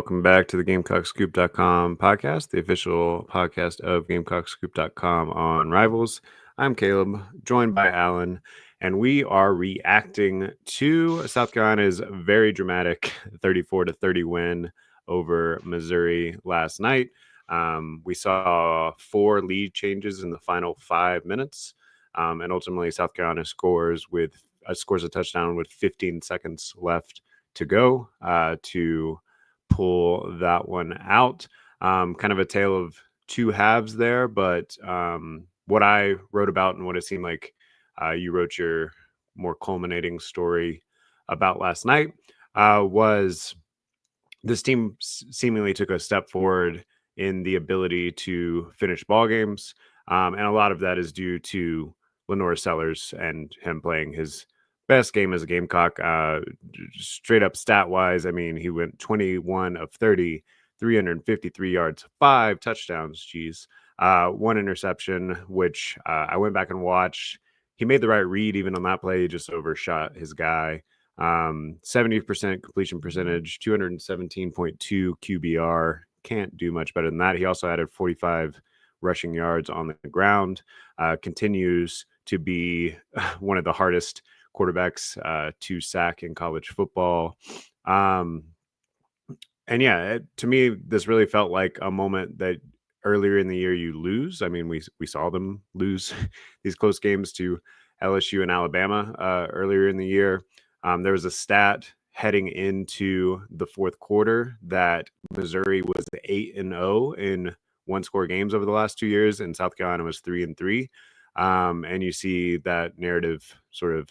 welcome back to the GamecockScoop.com podcast, the official podcast of GamecockScoop.com on Rivals. I'm Caleb, joined by Alan, and we are reacting to South Carolina's very dramatic 34-30 win over Missouri last night. We saw 4 lead changes in the final 5 minutes, and ultimately South Carolina scores a touchdown with 15 seconds left to go to pull that one out. Kind of a tale of two halves there, but what I wrote about and what it seemed like you wrote your more culminating story about last night was this team seemingly took a step forward in the ability to finish ball games, and a lot of that is due to LaNorris Sellers and him playing his best game as a Gamecock. Straight up stat wise, I mean, he went 21 of 30, 353 yards, 5 touchdowns. Geez, 1 interception, which I went back and watched. He made the right read even on that play. He just overshot his guy. 70% completion percentage, 217.2 QBR. Can't do much better than that. He also added 45 rushing yards on the ground. Continues to be one of the hardest quarterbacks to sack in college football. And yeah, to me, this really felt like a moment that earlier in the year you lose. I mean, we saw them lose these close games to LSU and Alabama earlier in the year. There was a stat heading into the fourth quarter that Missouri was 8-0 in one-score games over the last 2 years, and South Carolina was 3-3. And you see that narrative sort of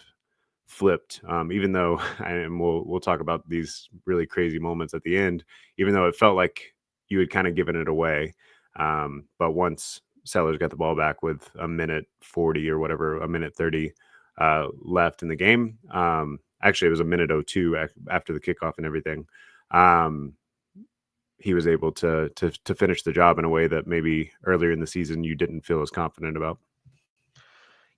flipped, even though, and we'll talk about these really crazy moments at the end, even though it felt like you had kind of given it away. But once Sellers got the ball back with a minute 40 or whatever, a minute 30 left in the game, actually it was a minute 02 after the kickoff and everything, he was able to finish the job in a way that maybe earlier in the season you didn't feel as confident about.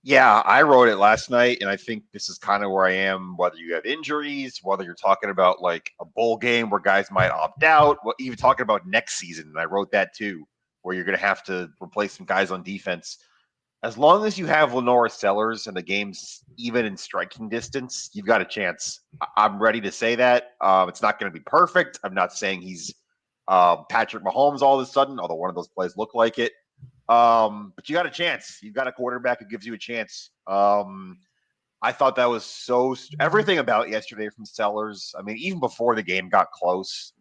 Yeah, I wrote it last night, and I think this is kind of where I am, whether you have injuries, whether you're talking about like a bowl game where guys might opt out, even talking about next season, and I wrote that too, where you're going to have to replace some guys on defense. As long as you have LaNorris Sellers and the game's even in striking distance, you've got a chance. I'm ready to say that. It's not going to be perfect. I'm not saying he's Patrick Mahomes all of a sudden, although one of those plays looked like it. But you got a chance. You've got a quarterback who gives you a chance. I thought that was everything about yesterday from Sellers. I mean, even before the game got close,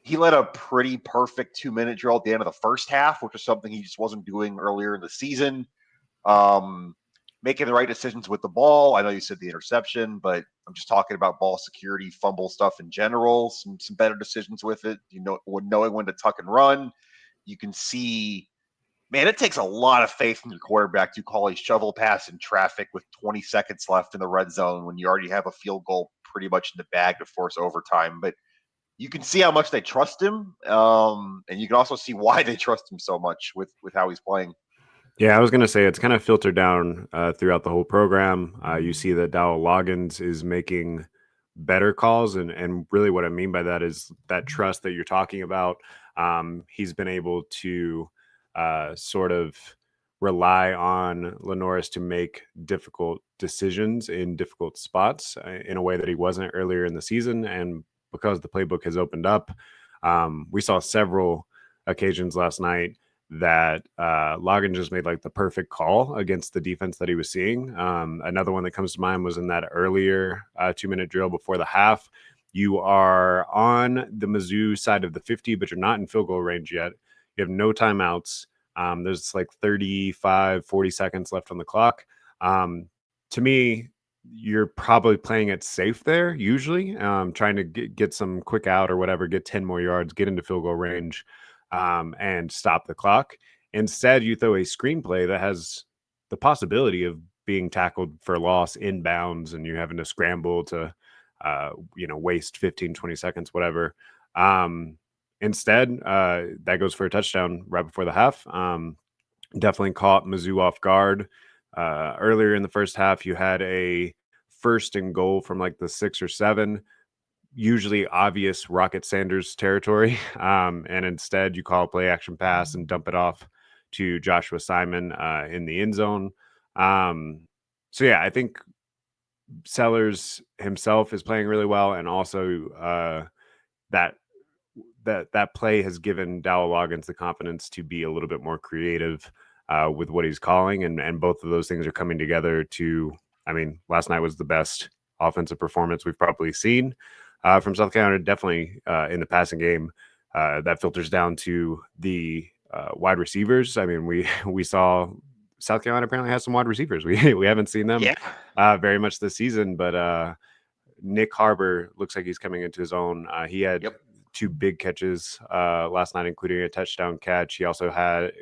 he led a pretty perfect 2-minute drill at the end of the first half, which was something he just wasn't doing earlier in the season. Making the right decisions with the ball. I know you said the interception, but I'm just talking about ball security, fumble stuff in general, some better decisions with it, knowing when to tuck and run. You can see, man, it takes a lot of faith in your quarterback to call a shovel pass in traffic with 20 seconds left in the red zone when you already have a field goal pretty much in the bag to force overtime. But you can see how much they trust him, and you can also see why they trust him so much with how he's playing. Yeah, I was going to say it's kind of filtered down throughout the whole program. You see that Dowell Loggins is making better calls, and really what I mean by that is that trust that you're talking about. He's been able to sort of rely on LaNorris to make difficult decisions in difficult spots in a way that he wasn't earlier in the season. And because the playbook has opened up, we saw several occasions last night that Logan just made like the perfect call against the defense that he was seeing. Another one that comes to mind was in that earlier 2-minute drill before the half. You are on the Mizzou side of the 50, but you're not in field goal range yet. You have no timeouts. There's like 35, 40 seconds left on the clock. To me, you're probably playing it safe there, usually, trying to get some quick out or whatever, get 10 more yards, get into field goal range, and stop the clock. Instead, you throw a screenplay that has the possibility of being tackled for loss inbounds, and you're having to scramble to, waste 15, 20 seconds, whatever. Instead, that goes for a touchdown right before the half. Definitely caught Mizzou off guard. Earlier in the first half, you had a 1st and goal from like the 6 or 7. usually obvious Rocket Sanders territory. And instead you call a play action pass and dump it off to Joshua Simon in the end zone. So yeah, I think Sellers himself is playing really well, and also that play has given Dowell Loggins the confidence to be a little bit more creative with what he's calling, and both of those things are coming together to. I mean, last night was the best offensive performance we've probably seen from South Carolina. Definitely in the passing game, that filters down to the wide receivers. I mean, we saw South Carolina apparently has some wide receivers. We haven't seen them very much this season, but Nick Harbor looks like he's coming into his own. He had two big catches last night, including a touchdown catch. He also had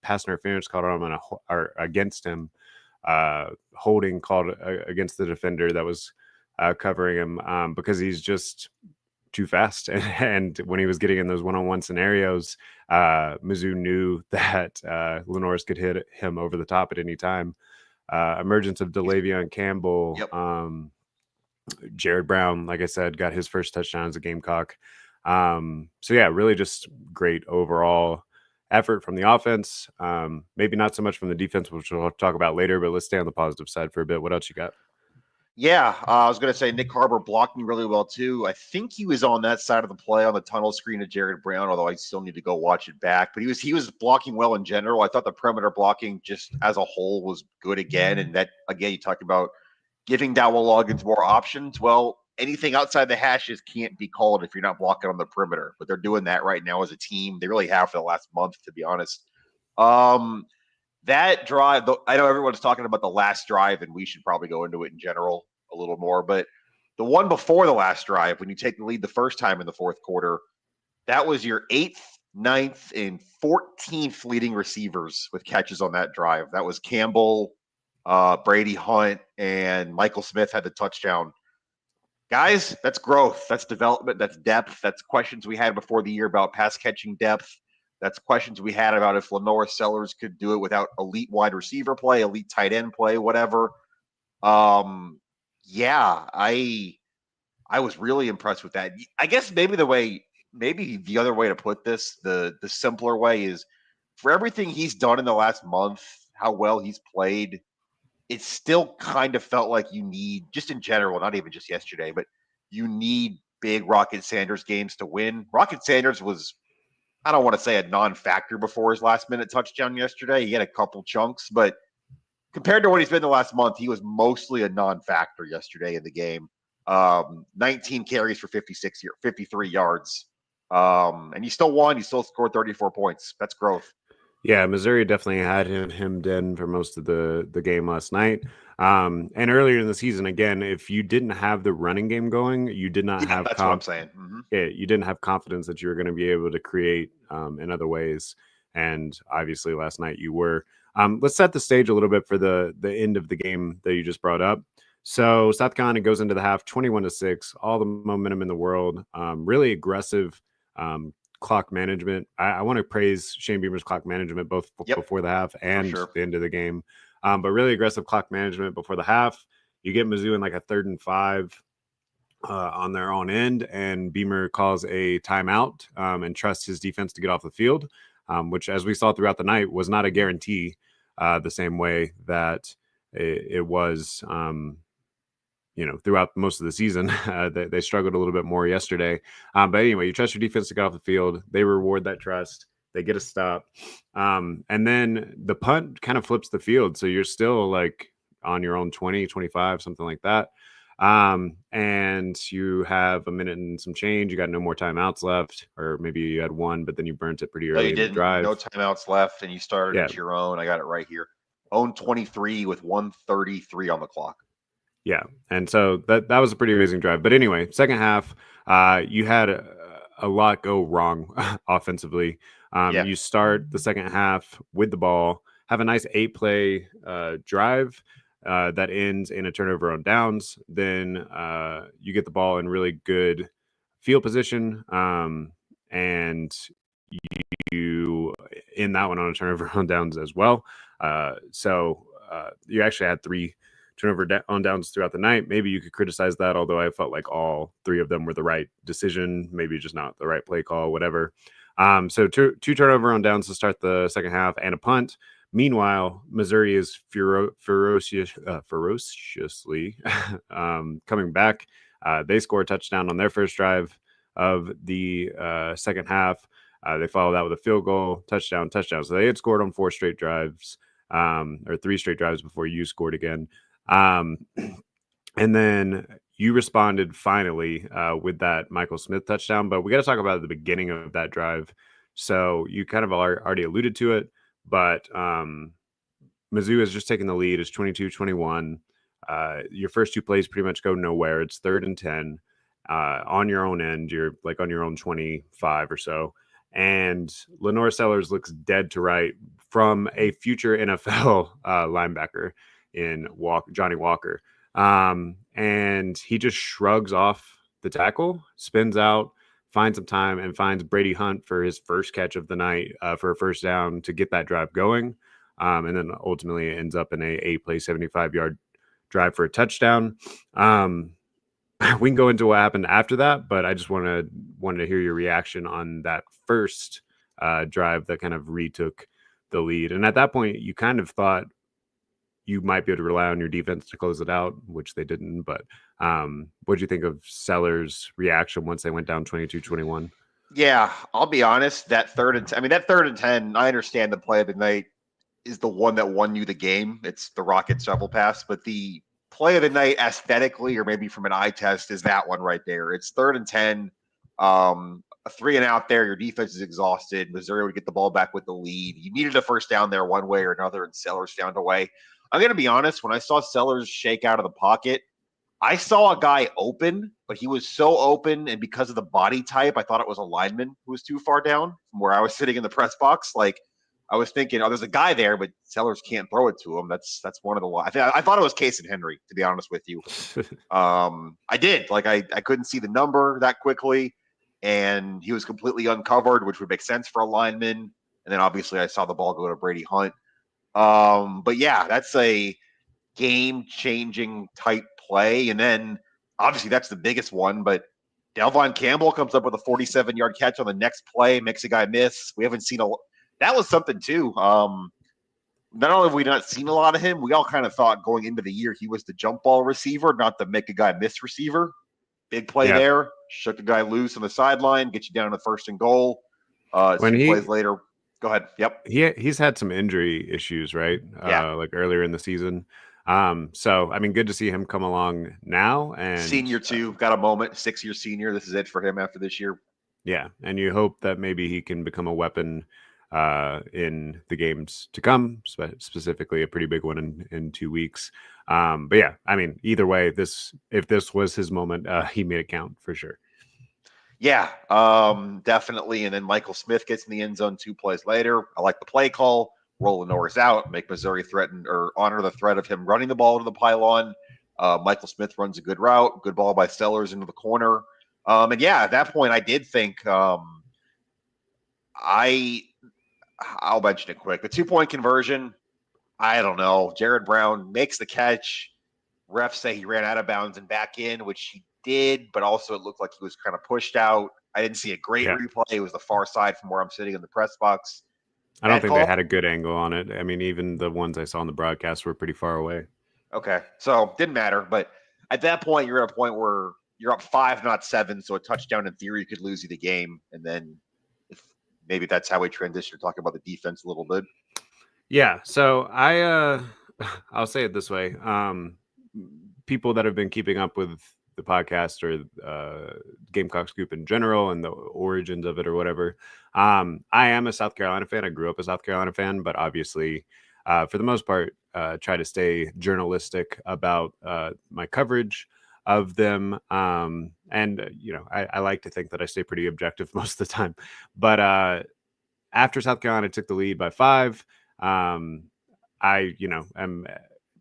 pass interference called on him or against him, holding called against the defender that was covering him because he's just too fast. And when he was getting in those one-on-one scenarios, Mizzou knew that LaNorris could hit him over the top at any time. Emergence of DeLavion Campbell. Jared Brown, like I said, got his first touchdown as a Gamecock. So yeah, really just great overall effort from the offense. Maybe not so much from the defense, which we'll talk about later, but let's stay on the positive side for a bit. What else you got? Yeah, I was going to say Nick Harbor blocking really well too. I think he was on that side of the play on the tunnel screen of Jared Brown, although I still need to go watch it back. But he was blocking well in general. I thought the perimeter blocking just as a whole was good again. And that again, you talked about giving Dowell Loggins more options. Well, anything outside the hashes can't be called if you're not blocking on the perimeter. But they're doing that right now as a team. They really have for the last month, to be honest. That drive, I know everyone's talking about the last drive, and we should probably go into it in general a little more. But the one before the last drive, when you take the lead the first time in the fourth quarter, that was your 8th, 9th, and 14th leading receivers with catches on that drive. That was Campbell, Brady Hunt, and Michael Smith had the touchdown. Guys, that's growth. That's development. That's depth. That's questions we had before the year about pass catching depth. That's questions we had about if LaNorris Sellers could do it without elite wide receiver play, elite tight end play, whatever. Yeah, I was really impressed with that. I guess maybe the other way to put this, the simpler way is for everything he's done in the last month, how well he's played, it still kind of felt like you need, just in general, not even just yesterday, but you need big Rocket Sanders games to win. Rocket Sanders was, I don't want to say a non-factor before his last minute touchdown yesterday. He had a couple chunks, but compared to what he's been the last month, he was mostly a non-factor yesterday in the game. 19 carries for 53 yards. And he still won. He still scored 34 points. That's growth. Yeah, Missouri definitely had him in for most of the game last night. And earlier in the season, again, if you didn't have the running game going, you did not have that's what I'm saying. Mm-hmm. You didn't have confidence that you were going to be able to create in other ways. And obviously last night you were. Let's set the stage a little bit for the end of the game that you just brought up. So South Carolina goes into the half 21-6, all the momentum in the world, really aggressive clock management. I want to praise Shane Beamer's clock management both before the half and the end of the game. But really aggressive clock management before the half. You get Mizzou in like a 3rd and 5 on their own end, and Beamer calls a timeout and trusts his defense to get off the field, which, as we saw throughout the night, was not a guarantee the same way that it was throughout most of the season. They struggled a little bit more yesterday. But anyway, you trust your defense to get off the field. They reward that trust. They get a stop. And then the punt kind of flips the field. So you're still like on your own 20, 25, something like that. And you have a minute and some change. You got no more timeouts left, or maybe you had one, but then you burnt it pretty early in the drive. No timeouts left, and you started at your own. I got it right here. Own 23 with 1:33 on the clock. Yeah, and so that was a pretty amazing drive. But anyway, second half, you had a lot go wrong offensively. You start the second half with the ball, have a nice 8-play drive that ends in a turnover on downs. Then you get the ball in really good field position, and you in that one on a turnover on downs as well. So you actually had 3 on downs throughout the night. Maybe you could criticize that, although I felt like all three of them were the right decision, maybe just not the right play call, whatever. So two turnover on downs to start the second half and a punt. Meanwhile, Missouri is ferociously coming back. They score a touchdown on their first drive of the second half. They followed that with a field goal, touchdown. So they had scored on 4 straight drives, or 3 straight drives before you scored again. And then you responded finally with that Michael Smith touchdown. But we got to talk about the beginning of that drive. So you kind of already alluded to it, but Mizzou has just taken the lead. It's 22-21. Your first 2 plays pretty much go nowhere. It's 3rd and 10 on your own end. You're like on your own 25 or so. And LaNorris Sellers looks dead to right from a future NFL linebacker in Johnny Walker. And he just shrugs off the tackle, spins out, finds some time, and finds Brady Hunt for his first catch of the night for a first down to get that drive going. And then ultimately it ends up in a 8-play, 75-yard drive for a touchdown. We can go into what happened after that, but I just wanted to hear your reaction on that first drive that kind of retook the lead. And at that point, you kind of thought you might be able to rely on your defense to close it out, which they didn't. But what did you think of Sellers' reaction once they went down 22-21? Yeah, I'll be honest. That 3rd and 10, that 3rd and 10, I understand the play of the night is the one that won you the game. It's the rocket shovel pass, but the play of the night aesthetically, or maybe from an eye test, is that one right there. It's 3rd and 10, a 3 and out there. Your defense is exhausted. Missouri would get the ball back with the lead. You needed a first down there one way or another, and Sellers found a way. I'm going to be honest. When I saw Sellers shake out of the pocket, I saw a guy open, but he was so open, and because of the body type, I thought it was a lineman who was too far down from where I was sitting in the press box. Like, I was thinking, oh, there's a guy there, but Sellers can't throw it to him. That's one of the. I thought it was Case and Henry, to be honest with you. I did. Like, I couldn't see the number that quickly, and he was completely uncovered, which would make sense for a lineman. And then obviously I saw the ball go to Brady Hunt. But yeah, that's a game-changing type play. And then obviously that's the biggest one, but Delvon Campbell comes up with a 47-yard catch on the next play, makes a guy miss. We haven't seen that was something too. Not only have we not seen a lot of him, we all kind of thought going into the year he was the jump ball receiver, not the make a guy miss receiver. Big play there, shook a guy loose on the sideline, get you down to 1st and goal. 2 plays later. Go ahead. Yep. He's had some injury issues, right? Yeah. Like earlier in the season. So I mean, good to see him come along now. And senior too, got a moment. 6-year senior. This is it for him after this year. Yeah, and you hope that maybe he can become a weapon in the games to come, specifically a pretty big one in 2 weeks. But yeah, I mean, either way, if this was his moment, he made it count for sure. Yeah, definitely. And then Michael Smith gets in the end zone 2 plays later. I like the play call, roll LaNorris out, make Missouri threaten or honor the threat of him running the ball to the pylon. Michael Smith runs a good route, good ball by Sellers into the corner. And yeah, at that point, I did think I'll mention it quick. The 2-point conversion, I don't know. Jared Brown makes the catch. Refs say he ran out of bounds and back in, which he did, but also it looked like he was kind of pushed out. I didn't see a great replay. It was the far side from where I'm sitting in the press box. I don't think they had a good angle on it. I mean, even the ones I saw on the broadcast were pretty far away. Okay, so didn't matter. But at that point, you're at a point where you're up 5, not 7. So a touchdown in theory could lose you the game. And then if maybe that's how we transition to talking about the defense a little bit. Yeah. So I'll say it this way. People that have been keeping up with the podcast or Gamecock Scoop in general and the origins of it or whatever. I am a South Carolina fan. I grew up a South Carolina fan, but obviously, for the most part, try to stay journalistic about my coverage of them. And, you know, I like to think that I stay pretty objective most of the time. But after South Carolina took the lead by 5, I, you know, am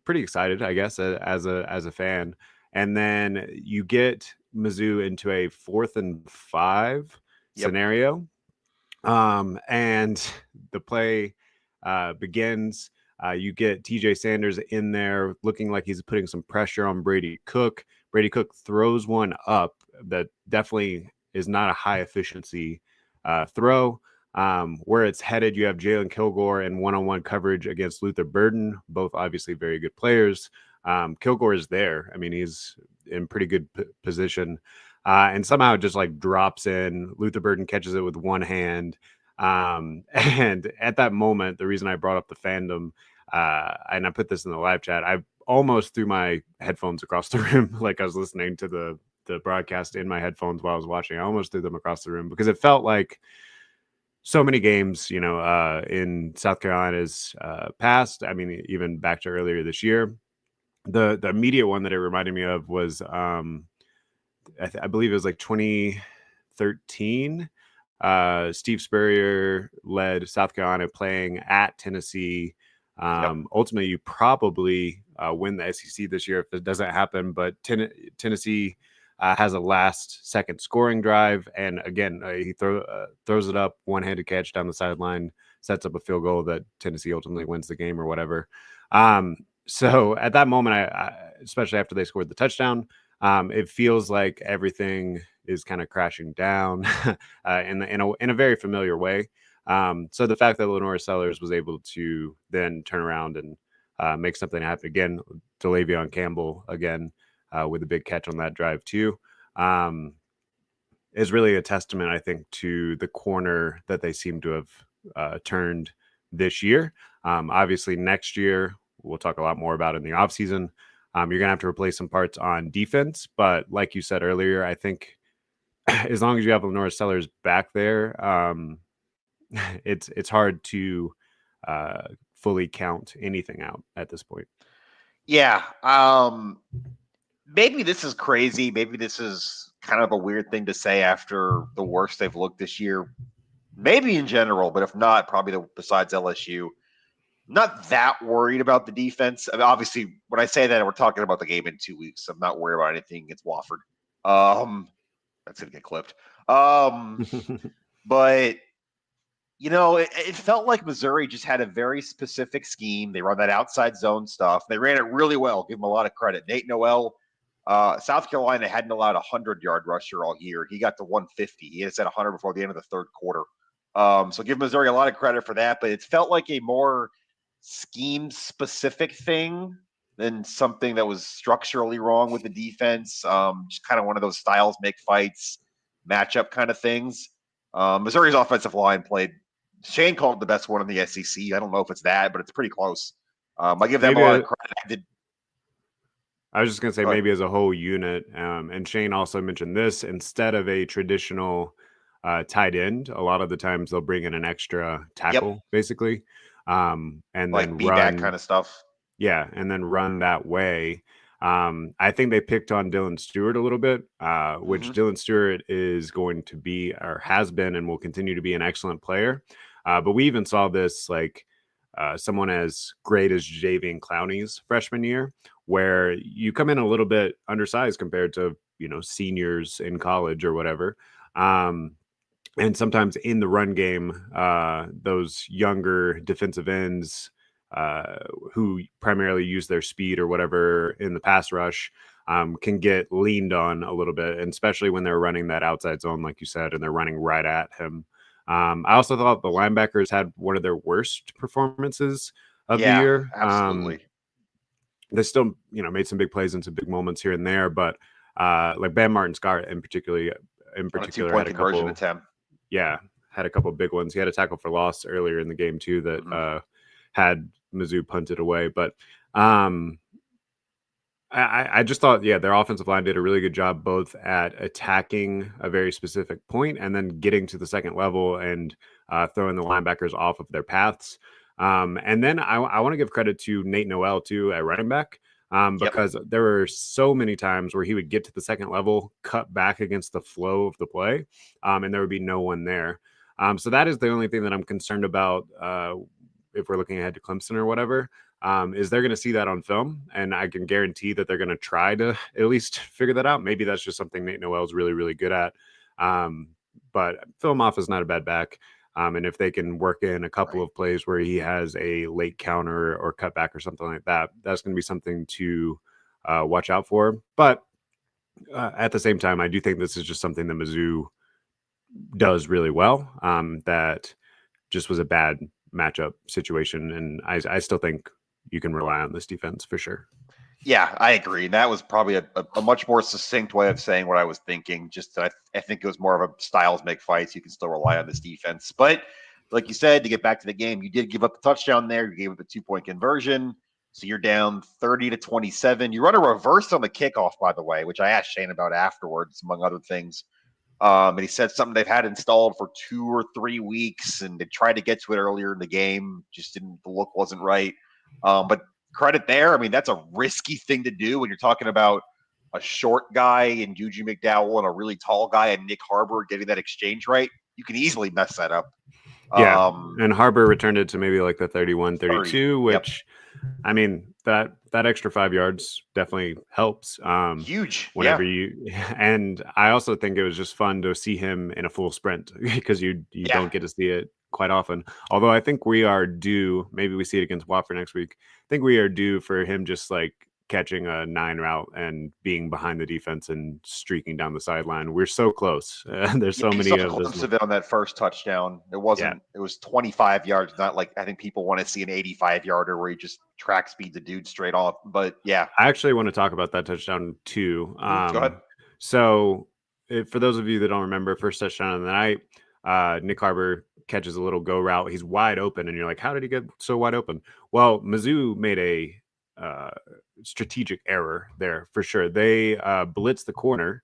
pretty excited, I guess, as a fan. And then you get Mizzou into a 4th and 5 scenario. And the play begins. You get TJ Sanders in there looking like he's putting some pressure on Brady Cook. Brady Cook throws one up that definitely is not a high efficiency throw. Where it's headed, you have Jalen Kilgore in one-on-one coverage against Luther Burden, both obviously very good players. Kilgore is there. I mean, he's in pretty good position. And somehow it just like drops in. Luther Burden catches it with one hand. And at that moment, the reason I brought up the fandom, and I put this in the live chat, I almost threw my headphones across the room, like I was listening to the broadcast in my headphones while I was watching. I almost threw them across the room because it felt like so many games, in South Carolina's past. I mean, even back to earlier this year. The immediate one that it reminded me of was I believe it was like 2013. Steve Spurrier led South Carolina playing at Tennessee. Ultimately, you probably win the SEC this year if it doesn't happen. But Tennessee has a last-second scoring drive, and again, he throws it up, one-handed catch down the sideline, sets up a field goal that Tennessee ultimately wins the game or whatever. So at that moment, I especially after they scored the touchdown, it feels like everything is kind of crashing down in a very familiar way. So the fact that LaNorris Sellers was able to then turn around and make something happen again, DeLavion Campbell again with a big catch on that drive too, is really a testament, I think, to the corner that they seem to have turned this year. Obviously, next year, we'll talk a lot more about in the offseason. You're going to have to replace some parts on defense. But like you said earlier, I think as long as you have LaNorris Sellers back there, it's hard to fully count anything out at this point. Yeah. Maybe this is crazy. Maybe this is kind of a weird thing to say after the worst they've looked this year. Maybe in general, but if not, probably besides LSU. Not that worried about the defense. I mean, obviously, when I say that, we're talking about the game in 2 weeks. I'm not worried about anything against Wofford. That's gonna get clipped. But it felt like Missouri just had a very specific scheme. They run that outside zone stuff. They ran it really well. Give them a lot of credit. Nate Noel, South Carolina hadn't allowed a 100-yard rusher all year. He got to 150. He had set 100 before the end of the third quarter. So give Missouri a lot of credit for that. But it felt like a more scheme-specific thing than something that was structurally wrong with the defense. Just kind of one of those styles make fights, matchup kind of things. Missouri's offensive line played. Shane called it the best one in the SEC. I don't know if it's that, but it's pretty close. I give them a lot of credit. I was just going to say maybe as a whole unit. And Shane also mentioned this, instead of a traditional tight end, a lot of the times they'll bring in an extra tackle, basically. And like then run kind of stuff. Yeah, and then run that way. I think they picked on Dylan Stewart a little bit, which Dylan Stewart is going to be, or has been, and will continue to be an excellent player. But we even saw this someone as great as Javian Clowney's freshman year, where you come in a little bit undersized compared to seniors in college or whatever. And sometimes in the run game, those younger defensive ends who primarily use their speed or whatever in the pass rush can get leaned on a little bit, and especially when they're running that outside zone, like you said, and they're running right at him. I also thought the linebackers had one of their worst performances of the year. Absolutely. They still, made some big plays and some big moments here and there, but like Ben Martin Scott in particular had a couple attempt. Yeah, had a couple of big ones. He had a tackle for loss earlier in the game too that had Mizzou punted away. But I just thought, their offensive line did a really good job both at attacking a very specific point and then getting to the second level and throwing the linebackers off of their paths. And then I want to give credit to Nate Noel too at running back. Because there were so many times where he would get to the second level, cut back against the flow of the play, and there would be no one there. So that is the only thing that I'm concerned about if we're looking ahead to Clemson or whatever, is they're going to see that on film, and I can guarantee that they're going to try to at least figure that out. Maybe that's just something Nate Noel is really, really good at. But film off is not a bad back. And if they can work in a couple of plays where he has a late counter or cutback or something like that, that's going to be something to watch out for. But at the same time, I do think this is just something that Mizzou does really well. That just was a bad matchup situation, and I still think you can rely on this defense for sure. Yeah, I agree. That was probably a much more succinct way of saying what I was thinking. Just that I think it was more of a styles make fights. You can still rely on this defense. But like you said, to get back to the game, you did give up a touchdown there. You gave up a 2-point conversion. So you're down 30-27. You run a reverse on the kickoff, by the way, which I asked Shane about afterwards, among other things. And he said something they've had installed for 2 or 3 weeks, and they tried to get to it earlier in the game. Just didn't, the look wasn't right. But credit there. I mean, that's a risky thing to do when you're talking about a short guy in Juju McDowell and a really tall guy in Nick Harbor getting that exchange right. You can easily mess that up. Yeah, and Harbor returned it to maybe like the 31, 30, 32, which, I mean, that extra 5 yards definitely helps. Huge. Whenever and I also think it was just fun to see him in a full sprint because you don't get to see it quite often. Although I think we are due, maybe we see it against Watford next week. I think we are due for him just like catching a 9 route and being behind the defense and streaking down the sideline. We're so close. There's so many of those. Of it on that first touchdown. It wasn't. It was 25 yards. Not like I think people want to see an 85-yarder where he just track speed the dude straight off. But yeah, I actually want to talk about that touchdown too. Go ahead. So, for those of you that don't remember, first touchdown of the night, Nick Harbor catches a little go route. He's wide open, and you're like, how did he get so wide open? Well, Mizzou made a strategic error there for sure. They blitzed the corner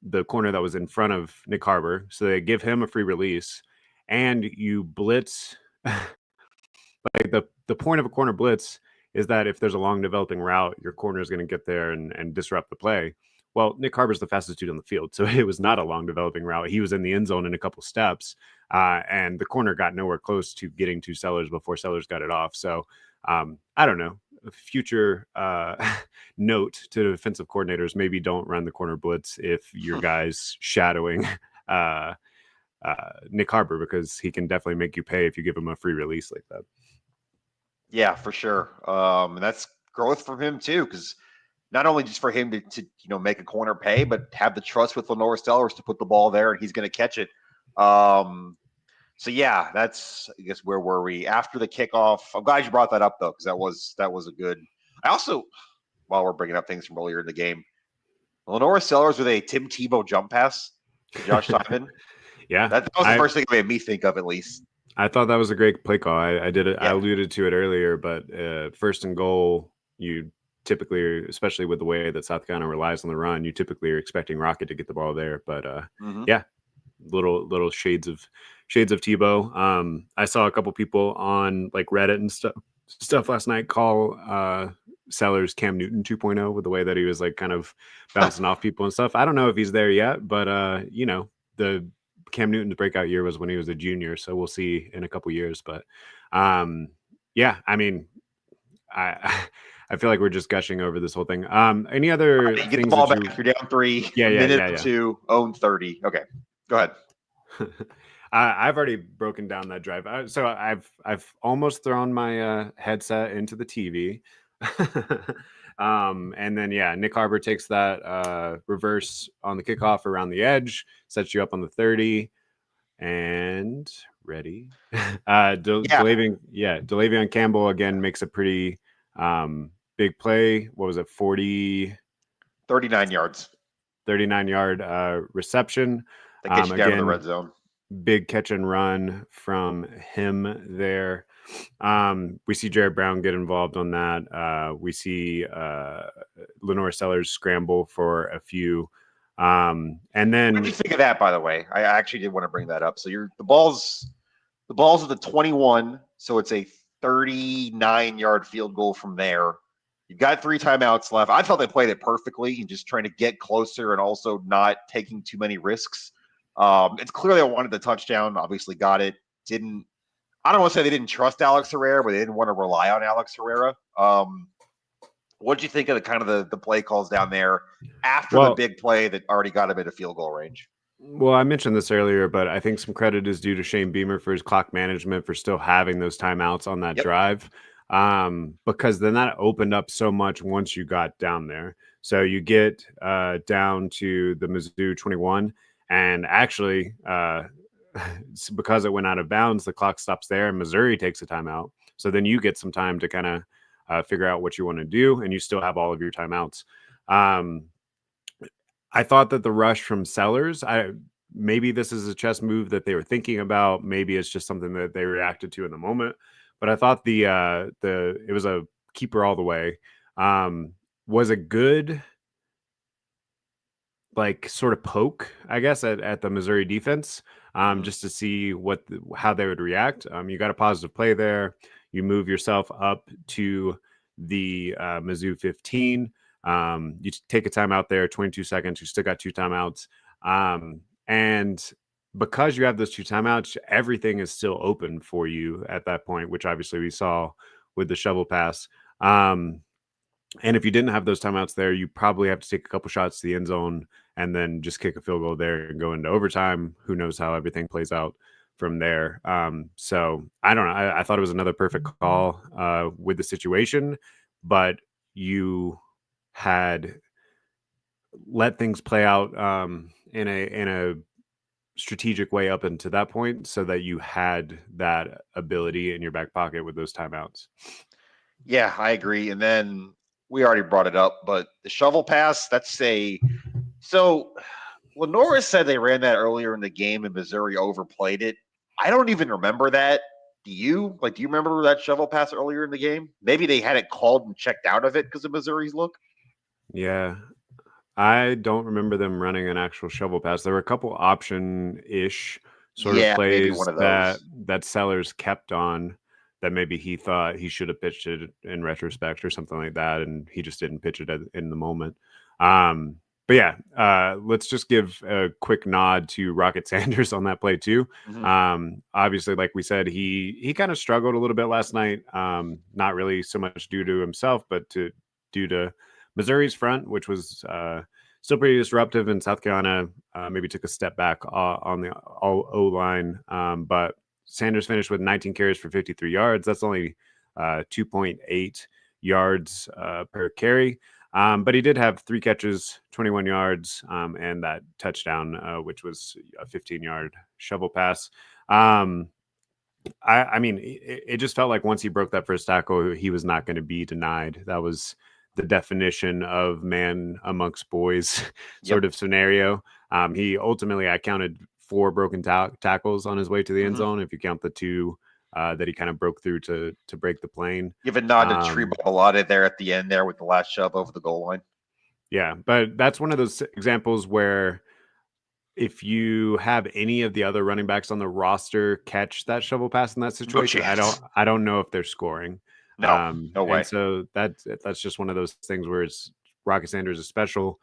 that was in front of Nick Harbor, so they give him a free release, and you blitz. Like the point of a corner blitz is that if there's a long developing route, your corner is going to get there and disrupt the play. Well, Nick Harbor's the fastest dude on the field, so it was not a long developing route. He was in the end zone in a couple steps, and the corner got nowhere close to getting to Sellers before Sellers got it off. So I don't know. A future note to defensive coordinators: maybe don't run the corner blitz if your guy's shadowing Nick Harbor, because he can definitely make you pay if you give him a free release like that. Yeah, for sure. And that's growth from him too, because not only just for him to make a corner pay, but have the trust with LaNorris to put the ball there and he's going to catch it. So yeah, that's, I guess, where were we after the kickoff? I'm glad you brought that up though, because that was a good. I also, while we're bringing up things from earlier in the game, LaNorris with a Tim Tebow jump pass to Josh Simon. Yeah, that was the first thing it made me think of, at least. I thought that was a great play call. I did it. Yeah. I alluded to it earlier, but first and goal, you typically, especially with the way that South Carolina relies on the run, you typically are expecting Rocket to get the ball there. But yeah, little shades of Tebow. I saw a couple people on like Reddit and stuff last night call Sellers Cam Newton 2.0 with the way that he was like kind of bouncing off people and stuff. I don't know if he's there yet, but the Cam Newton's breakout year was when he was a junior, so we'll see in a couple years. But yeah, I mean, I feel like we're just gushing over this whole thing. Any other get the ball back? You're down 3. Minute 2, own 30. Okay, go ahead. I've already broken down that drive. So I've almost thrown my headset into the TV. And then Nick Harbor takes that reverse on the kickoff around the edge, sets you up on the 30, and ready. Delavion Campbell again makes a pretty big play. What was it? 39 yards. 39-yard reception. That gets you down to the red zone. Big catch and run from him there. We see Jared Brown get involved on that. We see LaNorris Sellers scramble for a few. And then, what did you think of that, by the way? I actually did want to bring that up. So the ball's at the 21, so it's a 39-yard field goal from there. You've got 3 timeouts left. I thought they played it perfectly and just trying to get closer and also not taking too many risks. It's clearly I wanted the touchdown. Obviously got it. I don't want to say they didn't trust Alex Herrera, but they didn't want to rely on Alex Herrera. What did you think of the play calls down there after the big play that already got him at a field goal range? Well, I mentioned this earlier, but I think some credit is due to Shane Beamer for his clock management for still having those timeouts on that Yep. drive. Because then that opened up so much once you got down there. So you get down to the Mizzou 21, and actually, because it went out of bounds, the clock stops there, and Missouri takes a timeout. So then you get some time to kind of figure out what you want to do, and you still have all of your timeouts. Um, I thought that the rush from Sellers, maybe this is a chess move that they were thinking about. Maybe it's just something that they reacted to in the moment. But I thought the it was a keeper all the way. Was a good like sort of poke, I guess, at the Missouri defense, Hmm. just to see how they would react. You got a positive play there. You move yourself up to the Mizzou 15. You take a timeout there, 22 seconds. You still got two timeouts, and because you have those two timeouts, everything is still open for you at that point, which obviously we saw with the shovel pass. And if you didn't have those timeouts there, you probably have to take a couple shots to the end zone and then just kick a field goal there and go into overtime. Who knows how everything plays out from there? So I don't know. I thought it was another perfect call with the situation, but you had let things play out in a strategic way up into that point, so that you had that ability in your back pocket with those timeouts. Yeah, I agree. And then we already brought it up, but the shovel pass, that's a so LaNorris said they ran that earlier in the game and Missouri overplayed it. I don't even remember that. Do you? Like, do you remember that shovel pass earlier in the game? Maybe they had it called and checked out of it because of Missouri's look. Yeah, I don't remember them running an actual shovel pass. There were a couple option-ish sort of Yeah, maybe one plays of that those. Sellers kept on that maybe he thought he should have pitched it in retrospect or something like that, and he just didn't pitch it in the moment. Um, but yeah, let's just give a quick nod to Rocket Sanders on that play too. Mm-hmm. Obviously, like we said, he kind of struggled a little bit last night. Not really so much due to himself, but due to Missouri's front, which was still pretty disruptive, and South Carolina maybe took a step back on the O line. But Sanders finished with 19 carries for 53 yards. That's only 2.8 yards per carry. But he did have 3 catches, 21 yards, and that touchdown, which was a 15-yard shovel pass. I mean, it just felt like once he broke that first tackle, he was not going to be denied. That was the definition of man amongst boys Yep. sort of scenario. He ultimately, I counted 4 broken tackles on his way to the end Mm-hmm. zone. If you count the 2 that he kind of broke through to break the plane. Give a nod to Tree Um, Balata there at the end there with the last shove over the goal line. yeah, but that's one of those examples where if you have any of the other running backs on the roster catch that shovel pass in that No situation, chance. I don't know if they're scoring. No, no And way. so that's just one of those things where it's Rocket Sanders is special.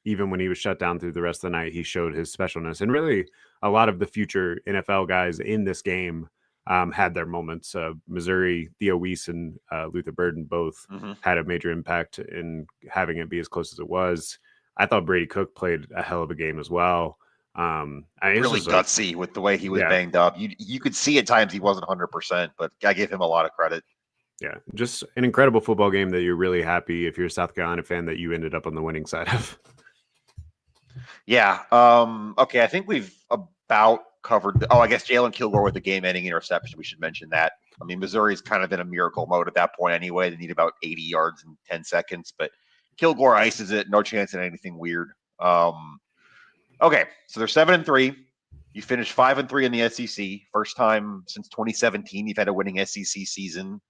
Even when he was shut down through the rest of the night, he showed his specialness. And really, a lot of the future NFL guys in this game had their moments. Missouri, Theo Weiss and Luther Burden both Mm-hmm. had a major impact in having it be as close as it was. I thought Brady Cook played a hell of a game as well. It's Really just a gutsy with the way he was yeah, banged up. You could see at times he wasn't 100%, but I give him a lot of credit. yeah, just an incredible football game that you're really happy if you're a South Carolina fan that you ended up on the winning side of. Yeah. Okay. I think we've about covered. Oh, I guess Jalen Kilgore with the game-ending interception. We should mention that. I mean, Missouri's kind of in a miracle mode at that point anyway. They need about 80 yards in 10 seconds, but Kilgore ices it. No chance at anything weird. Okay, so they're 7-3. You finished 5-3 in the SEC. First time since 2017 you've had a winning SEC season.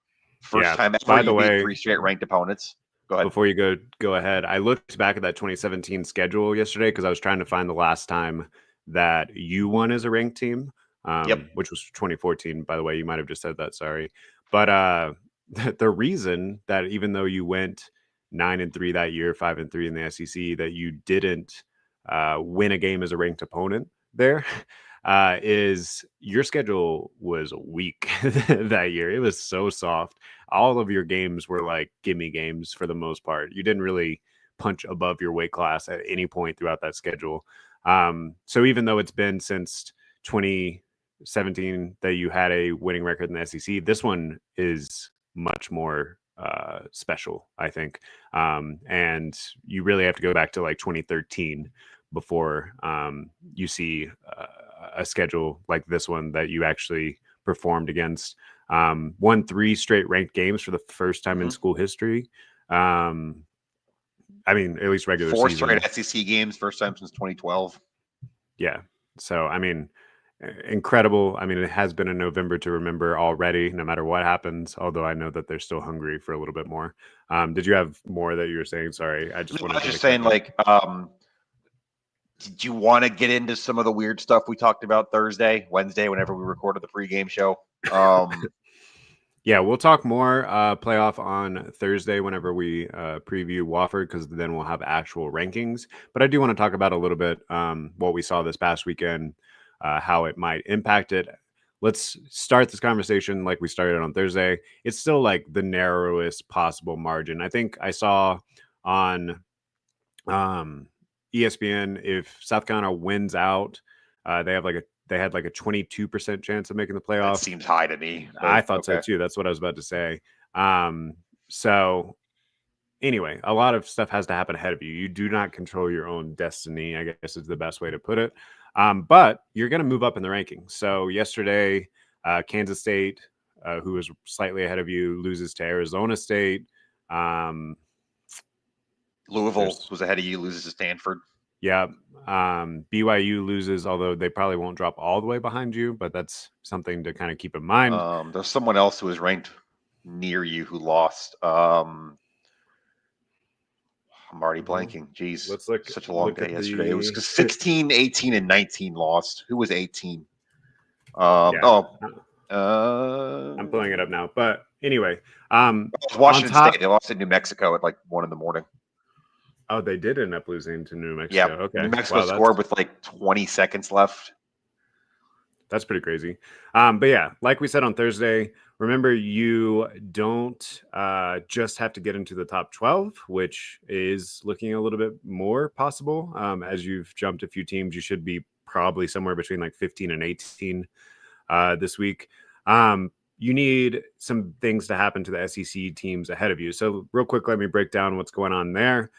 First Yeah. time ever By the you beat way, 3 straight ranked opponents. Go ahead. before you go ahead, I looked back at that 2017 schedule yesterday because I was trying to find the last time that you won as a ranked team, Yep. which was 2014. By the way, you might have just said that. Sorry, but the reason that even though you went 9-3 that year, 5-3 in the SEC, that you didn't win a game as a ranked opponent there is your schedule was weak that year. It was so soft. All of your games were like gimme games for the most part. You didn't really punch above your weight class at any point throughout that schedule. So even though it's been since 2017 that you had a winning record in the SEC, this one is much more special, I think. And you really have to go back to like 2013 before you see a schedule like this one that you actually performed against. Won 3 straight ranked games for the first time in school history. I mean, at least regular 4 season. straight SEC games, first time since 2012. Yeah. So, I mean, incredible. I mean, it has been a November to remember already, no matter what happens, although I know that they're still hungry for a little bit more. Did you have more that you were saying? Sorry, I just I wanted was to just cut saying, you. like, did you want to get into some of the weird stuff we talked about Wednesday, whenever we recorded the pregame show? Yeah, we'll talk more playoff on Thursday whenever we preview Wofford, because then we'll have actual rankings. But I do want to talk about a little bit what we saw this past weekend, how it might impact it. Let's start this conversation like we started on Thursday. It's still like the narrowest possible margin. I think I saw on ESPN, if South Carolina wins out, they had like a 22% chance of making the playoff. That seems high to me. I thought so too. That's what I was about to say. So anyway, a lot of stuff has to happen ahead of you. You do not control your own destiny, I guess is the best way to put it. But you're going to move up in the rankings. So yesterday, Kansas State, who was slightly ahead of you, loses to Arizona State. Louisville was ahead of you, loses to Stanford. Yeah. BYU loses, although they probably won't drop all the way behind you, but that's something to kind of keep in mind. There's someone else who was ranked near you who lost. I'm already blanking. Jeez, Let's look. Such a long day yesterday. It was 16, 18, and 19 lost. Who was 18? I'm pulling it up now. But anyway, Washington State. They lost in New Mexico at like 1 a.m. Oh, they did end up losing to New Mexico. Yeah. Okay. New Mexico scored with like 20 seconds left. That's pretty crazy. But yeah, like we said on Thursday, remember you don't just have to get into the top 12, which is looking a little bit more possible. As you've jumped a few teams, you should be probably somewhere between like 15 and 18 this week. You need some things to happen to the SEC teams ahead of you. So real quick, let me break down what's going on there.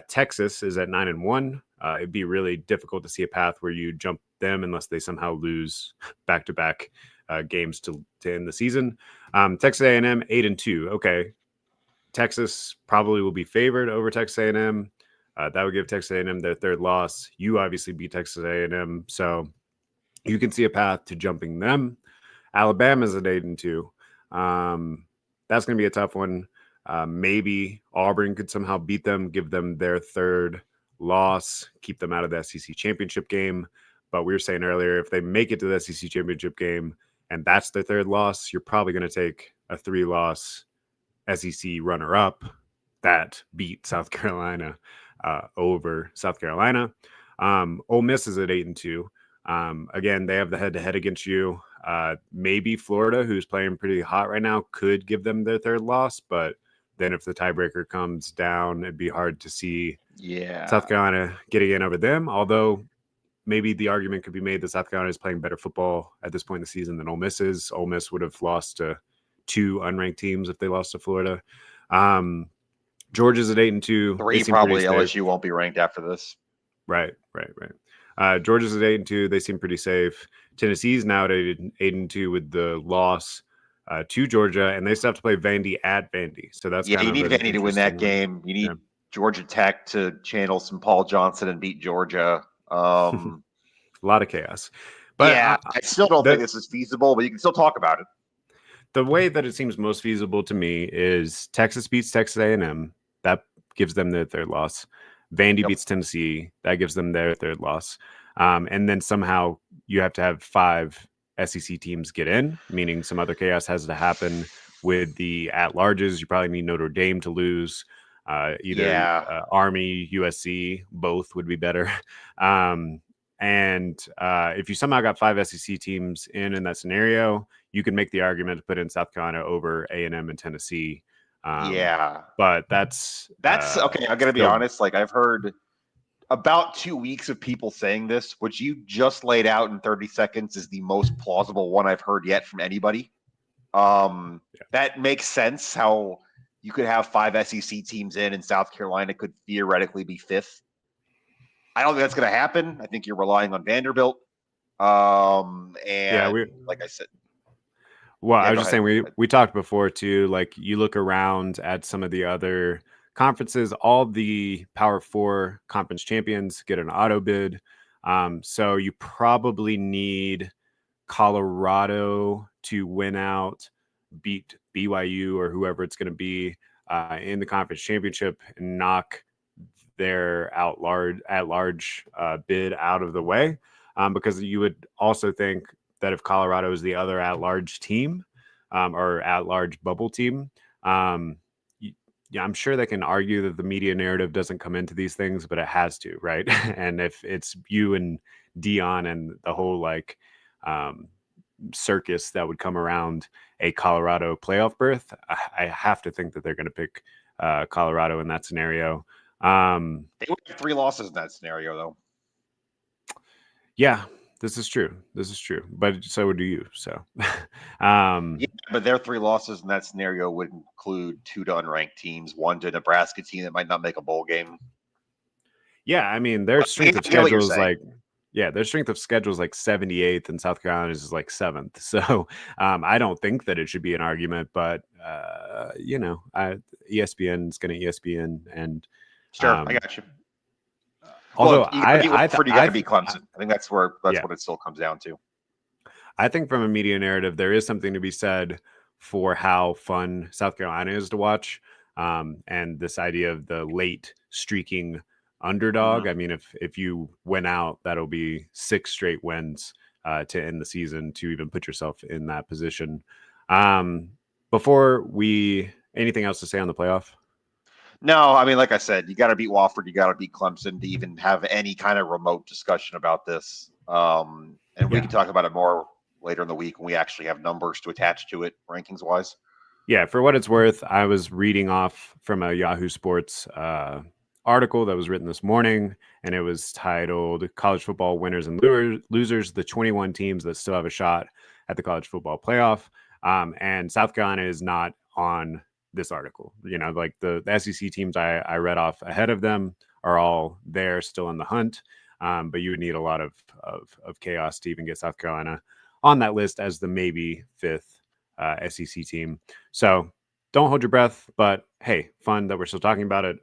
Texas is at 9-1. It'd be really difficult to see a path where you jump them unless they somehow lose back-to-back games to end the season. Texas A&M 8-2. Okay, Texas probably will be favored over Texas A&M. That would give Texas A&M their third loss. You obviously beat Texas A&M, so you can see a path to jumping them. Alabama's at 8-2. That's going to be a tough one. Maybe Auburn could somehow beat them, give them their third loss, keep them out of the SEC championship game. But we were saying earlier, if they make it to the SEC championship game and that's their third loss, you're probably going to take a 3-loss SEC runner-up that beat South Carolina over South Carolina. Ole Miss is at 8-2. Again, they have the head-to-head against you. Maybe Florida, who's playing pretty hot right now, could give them their third loss, but then if the tiebreaker comes down, it'd be hard to see South Carolina getting in over them. Although maybe the argument could be made that South Carolina is playing better football at this point in the season than Ole Miss is. Ole Miss would have lost to 2 unranked teams if they lost to Florida. Georgia's at 8-2. 3 probably. LSU won't be ranked after this. Right. Georgia's at 8-2. They seem pretty safe. Tennessee's now at 8-2 with the loss to Georgia, and they still have to play Vandy at Vandy. So that's you need Vandy to win that game. You need Georgia Tech to channel some Paul Johnson and beat Georgia. A lot of chaos. But yeah, I still don't think this is feasible, but you can still talk about it. The way that it seems most feasible to me is Texas beats Texas A&M. That gives them their third loss. Vandy beats Tennessee. That gives them their third loss. And then somehow you have to have 5 SEC teams get in, meaning some other chaos has to happen with the at-larges. You probably need Notre Dame to lose. Army, USC, both would be better. And if you somehow got 5 SEC teams in that scenario, you can make the argument to put in South Carolina over A&M and Tennessee. But that's okay. I'm gonna be honest. Like I've heard about 2 weeks of people saying this, which you just laid out in 30 seconds is the most plausible one I've heard yet from anybody. That makes sense how you could have 5 SEC teams in and South Carolina could theoretically be 5th. I don't think that's going to happen. I think you're relying on Vanderbilt. Like I said, well, I was just saying we talked before too. Like you look around at some of the other conferences, all the Power Four conference champions get an auto bid. So you probably need Colorado to win out, beat BYU or whoever it's going to be in the conference championship, and knock their at-large bid out of the way. Because you would also think that if Colorado is the other at-large team or at-large bubble team, yeah, I'm sure they can argue that the media narrative doesn't come into these things, but it has to, right? And if it's you and Dion and the whole like circus that would come around a Colorado playoff berth, I have to think that they're going to pick Colorado in that scenario. They would have 3 losses in that scenario, though. Yeah, this is true. But so do you. So, yeah, but their 3 losses in that scenario would include 2 to unranked teams, 1 to a Nebraska team that might not make a bowl game. Yeah, I mean their strength of schedule is like, their strength of schedule is like 78th, and South Carolina is like 7th. So I don't think that it should be an argument, but ESPN is going to ESPN, and sure, I got you. Although you got to beat Clemson. I think that's what it still comes down to. I think from a media narrative, there is something to be said for how fun South Carolina is to watch, and this idea of the late streaking underdog. I mean, if you win out, that'll be 6 straight wins to end the season to even put yourself in that position. Before anything else to say on the playoff? No, I mean, like I said, you got to beat Wofford, you got to beat Clemson to even have any kind of remote discussion about this. And we can talk about it more later in the week when we actually have numbers to attach to it, rankings wise. Yeah, for what it's worth, I was reading off from a Yahoo Sports article that was written this morning, and it was titled "College Football Winners and Losers: The 21 Teams That Still Have a Shot at the College Football Playoff." And South Carolina is not on this article. Like the SEC teams I read off ahead of them are all there still in the hunt. But you would need a lot of chaos to even get South Carolina on that list as the maybe 5th SEC team. So don't hold your breath, but hey, fun that we're still talking about it.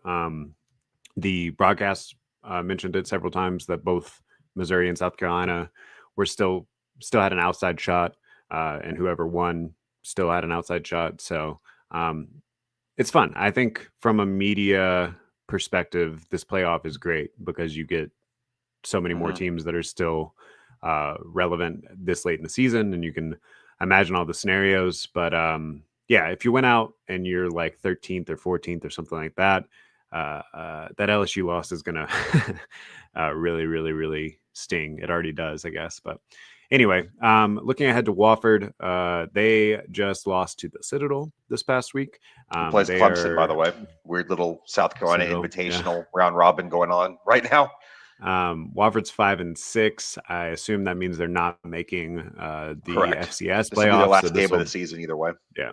The broadcast mentioned it several times that both Missouri and South Carolina were still had an outside shot, and whoever won still had an outside shot. So it's fun. I think from a media perspective, this playoff is great because you get so many more teams that are still relevant this late in the season, and you can imagine all the scenarios. But if you went out and you're like 13th or 14th or something like that, that LSU loss is going to really, really, really sting. It already does, I guess. But anyway, looking ahead to Wofford, they just lost to the Citadel this past week. Plays Clemson, by the way. Weird little South Carolina invitational round robin going on right now. Wofford's 5-6. I assume that means they're not making the Correct. FCS playoffs. This will be the last game of the season either way. Yeah.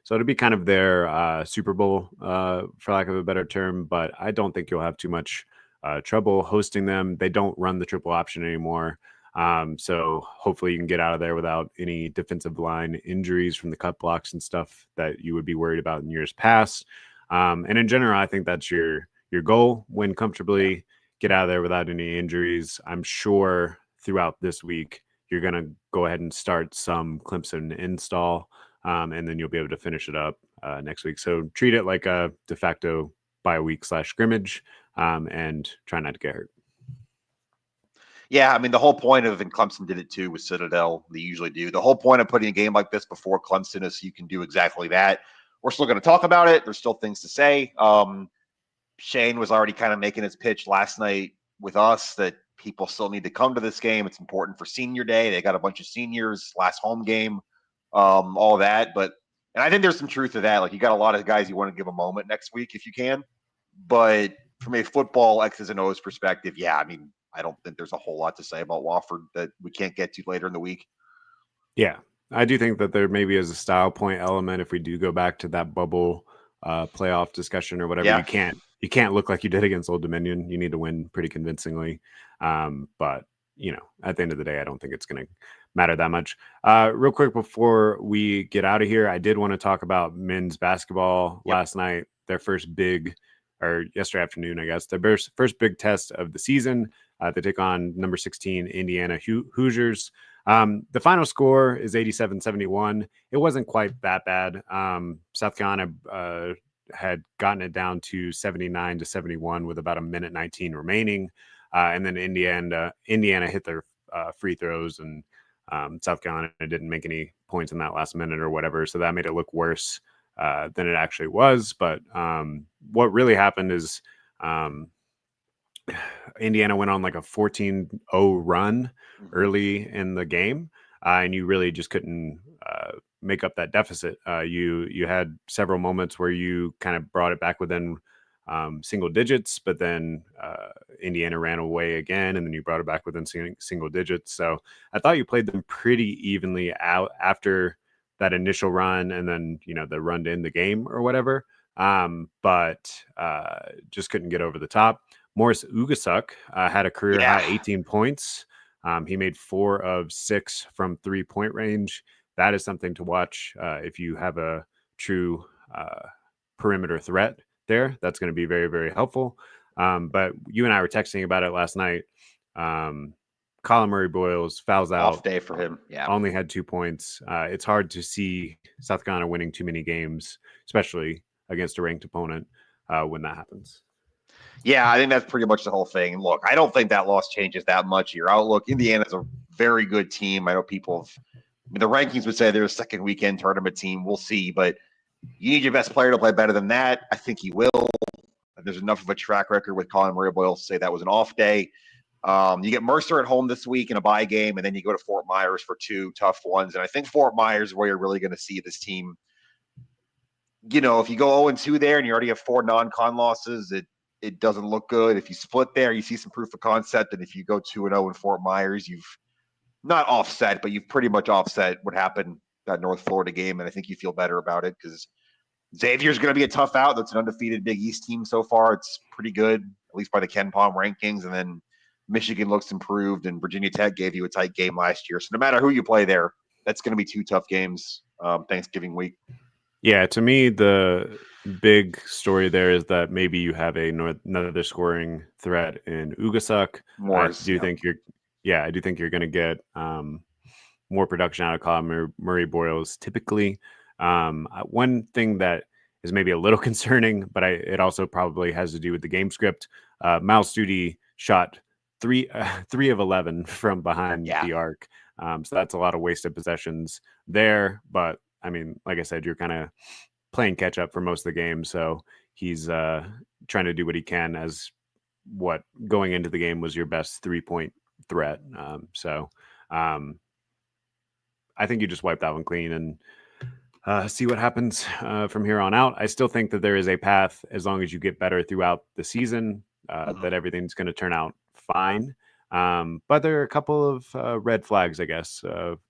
So it'll be kind of their Super Bowl, for lack of a better term, but I don't think you'll have too much trouble hosting them. They don't run the triple option anymore. So hopefully you can get out of there without any defensive line injuries from the cut blocks and stuff that you would be worried about in years past. And in general, I think that's your goal. Win comfortably, get out of there without any injuries. I'm sure throughout this week, you're going to go ahead and start some Clemson install, and then you'll be able to finish it up next week. So treat it like a de facto bye-week / scrimmage, and try not to get hurt. Yeah, I mean, the whole point of, and Clemson did it too with Citadel, they usually do. The whole point of putting a game like this before Clemson is so you can do exactly that. We're still going to talk about it. There's still things to say. Shane was already kind of making his pitch last night with us that people still need to come to this game. It's important for senior day. They got a bunch of seniors, last home game, all that. And I think there's some truth to that. Like, you got a lot of guys you want to give a moment next week if you can. But from a football X's and O's perspective, yeah, I mean, I don't think there's a whole lot to say about Wofford that we can't get to later in the week. Yeah, I do think that there maybe is a style point element if we do go back to that bubble playoff discussion or whatever. Yeah. You can't look like you did against Old Dominion. You need to win pretty convincingly. But at the end of the day, I don't think it's going to matter that much. Real quick before we get out of here, I did want to talk about men's basketball last night. Their first big, or yesterday afternoon, I guess, their first big test of the season. They take on number 16 Indiana Hoosiers. The final score is 87-71. It wasn't quite that bad. South Carolina had gotten it down to 79-71 with about a minute 19 remaining. And then Indiana hit their free throws, and South Carolina didn't make any points in that last minute or whatever. So that made it look worse than it actually was. But what really happened is Indiana went on like a 14-0 run early in the game, and you really just couldn't make up that deficit. You had several moments where you kind of brought it back within single digits, but then Indiana ran away again, and then you brought it back within single digits. So I thought you played them pretty evenly out after that initial run, and then the run to end the game or whatever. But just couldn't get over the top. Morris Ugasuk had a career high 18 points. He made 4 of 6 from 3-point range. That is something to watch if you have a true perimeter threat there. That's going to be very, very helpful. But you and I were texting about it last night. Colin Murray-Boyles fouls out. Off day for him. Yeah. Only had 2 points. It's hard to see South Carolina winning too many games, especially against a ranked opponent when that happens. Yeah, I think that's pretty much the whole thing. Look, I don't think that loss changes that much your outlook. Indiana's a very good team. I know the rankings would say they're a second weekend tournament team. We'll see, but you need your best player to play better than that. I think he will. There's enough of a track record with Colin Murray-Boyles to say that was an off day. You get Mercer at home this week in a bye game, and then you go to Fort Myers for 2 tough ones. And I think Fort Myers is where you're really going to see this team. If you go 0-2 there and you already have 4 non-con losses, it doesn't look good. If you split there, you see some proof of concept. And if you go 2-0 in Fort Myers, you've not offset, but you've pretty much offset what happened that North Florida game. And I think you feel better about it because Xavier's going to be a tough out. That's an undefeated Big East team so far. It's pretty good, at least by the Ken Palm rankings. And then Michigan looks improved, and Virginia Tech gave you a tight game last year. So no matter who you play there, that's going to be 2 tough games Thanksgiving week. Yeah, to me, the big story there is that maybe you have another scoring threat in Ugasuk. I do think you're going to get more production out of Colin Murray-Boyles typically. One thing that is maybe a little concerning, but it also probably has to do with the game script. Miles Studi shot 3 of 11 from behind the arc. So that's a lot of wasted possessions there. But I mean, like I said, you're kind of playing catch up for most of the game. So he's trying to do what he can as what going into the game was your best 3-point threat. So I think you just wipe that one clean and see what happens from here on out. I still think that there is a path as long as you get better throughout the season, that everything's going to turn out fine. But there are a couple of red flags, I guess,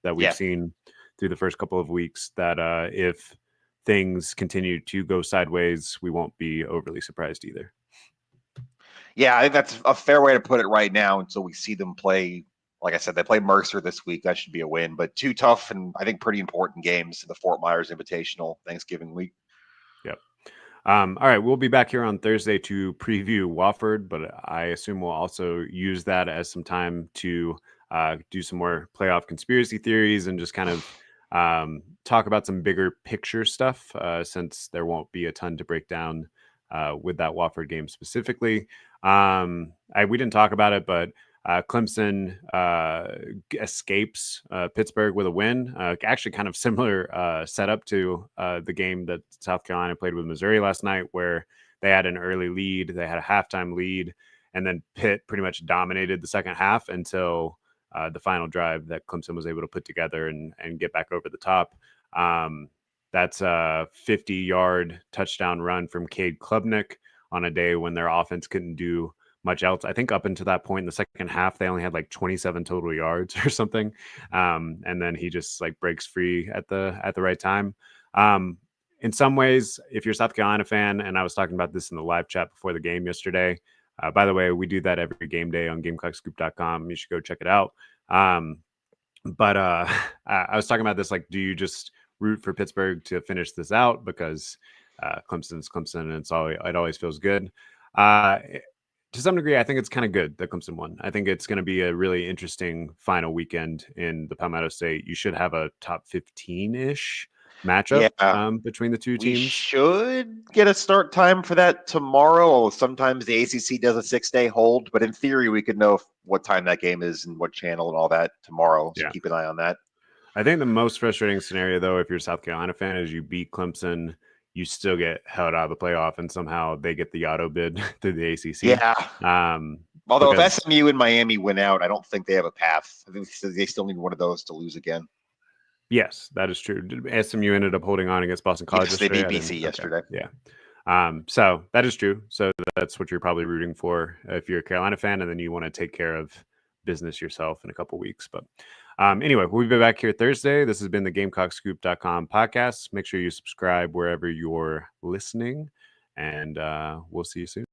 that we've seen through the first couple of weeks that if things continue to go sideways, we won't be overly surprised either. Yeah, I think that's a fair way to put it right now until we see them play. Like I said, they play Mercer this week. That should be a win, but 2 tough and I think pretty important games in the Fort Myers Invitational Thanksgiving week. Yep. All right, we'll be back here on Thursday to preview Wofford, but I assume we'll also use that as some time to do some more playoff conspiracy theories and just kind of talk about some bigger picture stuff since there won't be a ton to break down with that Wofford game specifically. We didn't talk about it, but Clemson escapes Pittsburgh with a win. Actually, kind of similar setup to the game that South Carolina played with Missouri last night, where they had an early lead, they had a halftime lead, and then Pitt pretty much dominated the second half until the final drive that Clemson was able to put together and get back over the top. That's a 50-yard touchdown run from Cade Klubnik on a day when their offense couldn't do much else. I think up until that point in the second half, they only had like 27 total yards or something. And then he just like breaks free at the right time. In some ways, if you're a South Carolina fan, and I was talking about this in the live chat before the game yesterday, by the way, we do that every game day on GamecockScoop.com. You should go check it out. But I was talking about this, like, do you just root for Pittsburgh to finish this out because Clemson's Clemson and it always feels good. To some degree, I think it's kind of good that Clemson won. I think it's going to be a really interesting final weekend in the Palmetto State. You should have a top 15-ish matchup between the two teams. We should get a start time for that tomorrow. Sometimes the ACC does a 6-day hold, but in theory, we could know what time that game is and what channel and all that tomorrow. So keep an eye on that. I think the most frustrating scenario, though, if you're a South Carolina fan, is you beat Clemson, you still get held out of the playoff, and somehow they get the auto bid through the ACC. Yeah. Although if SMU and Miami win out, I don't think they have a path. I think they still need one of those to lose again. Yes, that is true. SMU ended up holding on against Boston College yesterday. They beat BC yesterday. Yeah. So that is true. So that's what you're probably rooting for if you're a Carolina fan, and then you want to take care of business yourself in a couple weeks. But anyway, we'll be back here Thursday. This has been the GamecockScoop.com podcast. Make sure you subscribe wherever you're listening, and we'll see you soon.